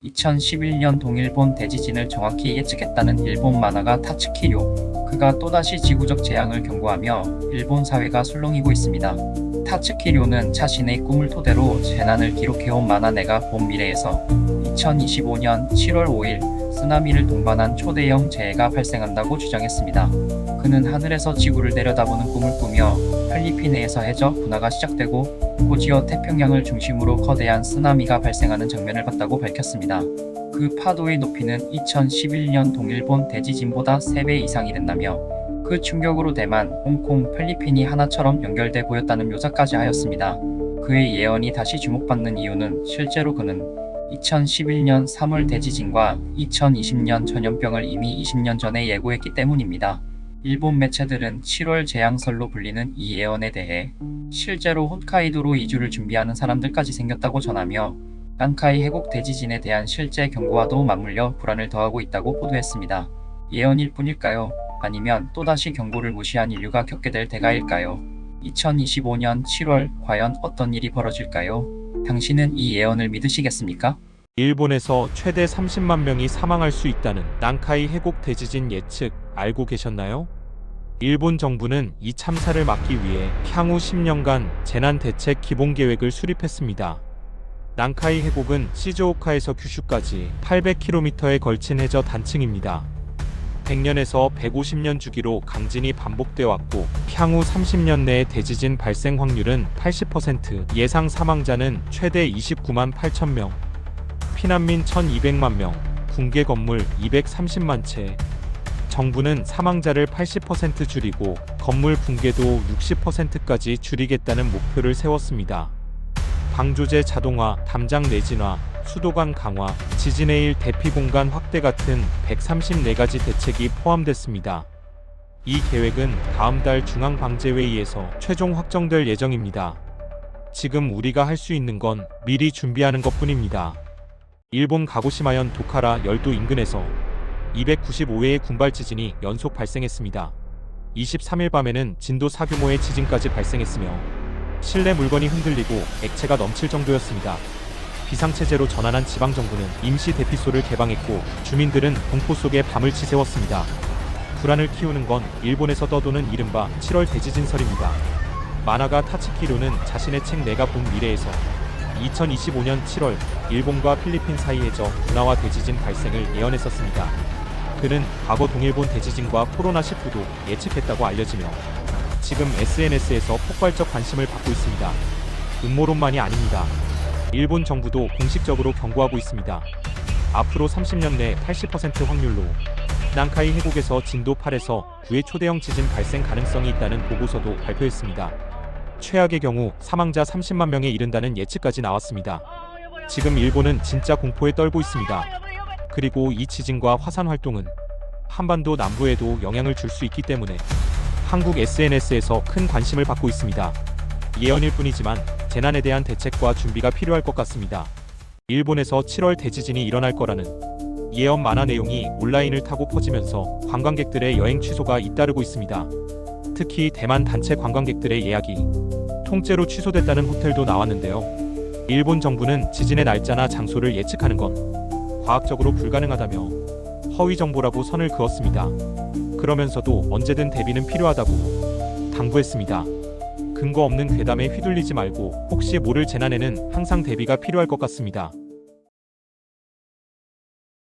2011년 동일본 대지진을 정확히 예측했다는 일본 만화가 타츠키료. 그가 또다시 지구적 재앙을 경고하며 일본 사회가 술렁이고 있습니다. 타츠키료는 자신의 꿈을 토대로 재난을 기록해온 만화 내가 본 미래에서 2025년 7월 5일 쓰나미를 동반한 초대형 재해가 발생한다고 주장했습니다. 그는 하늘에서 지구를 내려다보는 꿈을 꾸며 필리핀해에서 해저 분화가 시작되고 고지어 태평양을 중심으로 거대한 쓰나미가 발생하는 장면을 봤다고 밝혔습니다. 그 파도의 높이는 2011년 동일본 대지진보다 3배 이상이 된다며 그 충격으로 대만, 홍콩, 필리핀이 하나처럼 연결돼 보였다는 묘사까지 하였습니다. 그의 예언이 다시 주목받는 이유는 실제로 그는 2011년 3월 대지진과 2020년 전염병을 이미 20년 전에 예고했기 때문입니다. 일본 매체들은 7월 재앙설로 불리는 이 예언에 대해 실제로 홋카이도로 이주를 준비하는 사람들까지 생겼다고 전하며 난카이 해곡 대지진에 대한 실제 경고와도 맞물려 불안을 더하고 있다고 보도했습니다. 예언일 뿐일까요? 아니면 또다시 경고를 무시한 인류가 겪게 될 대가일까요? 2025년 7월 과연 어떤 일이 벌어질까요? 당신은 이 예언을 믿으시겠습니까? 일본에서 최대 30만 명이 사망할 수 있다는 난카이 해곡 대지진 예측 알고 계셨나요? 일본 정부는 이 참사를 막기 위해 향후 10년간 재난대책 기본계획을 수립했습니다. 난카이 해곡은 시즈오카에서 규슈까지 800km에 걸친 해저 단층입니다. 100년에서 150년 주기로 강진이 반복되어 왔고 향후 30년 내의 대지진 발생 확률은 80%, 예상 사망자는 최대 29만 8천 명, 피난민 1200만 명, 붕괴 건물 230만 채. 정부는 사망자를 80% 줄이고 건물 붕괴도 60%까지 줄이겠다는 목표를 세웠습니다. 방조제 자동화, 담장 내진화, 수도관 강화, 지진의 일 대피 공간 확대 같은 134가지 대책이 포함됐습니다. 이 계획은 다음 달 중앙방재회의에서 최종 확정될 예정입니다. 지금 우리가 할 수 있는 건 미리 준비하는 것뿐입니다. 일본 가고시마현 도카라 열도 인근에서 295회의 군발 지진이 연속 발생했습니다. 23일 밤에는 진도 4규모의 지진까지 발생했으며 실내 물건이 흔들리고 액체가 넘칠 정도였습니다. 비상체제로 전환한 지방정부는 임시 대피소를 개방했고 주민들은 공포 속에 밤을 지새웠습니다. 불안을 키우는 건 일본에서 떠도는 이른바 7월 대지진설입니다. 만화가 타츠키료는 자신의 책 내가 본 미래에서 2025년 7월 일본과 필리핀 사이에서 분화와 대지진 발생을 예언했었습니다. 그는 과거 동일본 대지진과 코로나19도 예측했다고 알려지며 지금 SNS에서 폭발적 관심을 받고 있습니다. 음모론만이 아닙니다. 일본 정부도 공식적으로 경고하고 있습니다. 앞으로 30년 내 80% 확률로 난카이 해곡에서 진도 8에서 9의 초대형 지진 발생 가능성이 있다는 보고서도 발표했습니다. 최악의 경우 사망자 30만 명에 이른다는 예측까지 나왔습니다. 지금 일본은 진짜 공포에 떨고 있습니다. 그리고 이 지진과 화산 활동은 한반도 남부에도 영향을 줄 수 있기 때문에 한국 SNS에서 큰 관심을 받고 있습니다. 예언일 뿐이지만 재난에 대한 대책과 준비가 필요할 것 같습니다. 일본에서 7월 대지진이 일어날 거라는 예언 만화 내용이 온라인을 타고 퍼지면서 관광객들의 여행 취소가 잇따르고 있습니다. 특히 대만 단체 관광객들의 예약이 통째로 취소됐다는 호텔도 나왔는데요. 일본 정부는 지진의 날짜나 장소를 예측하는 건 과학적으로 불가능하다며 허위 정보라고 선을 그었습니다. 그러면서도 언제든 대비는 필요하다고 당부했습니다. 근거 없는 괴담에 휘둘리지 말고 혹시 모를 재난에는 항상 대비가 필요할 것 같습니다.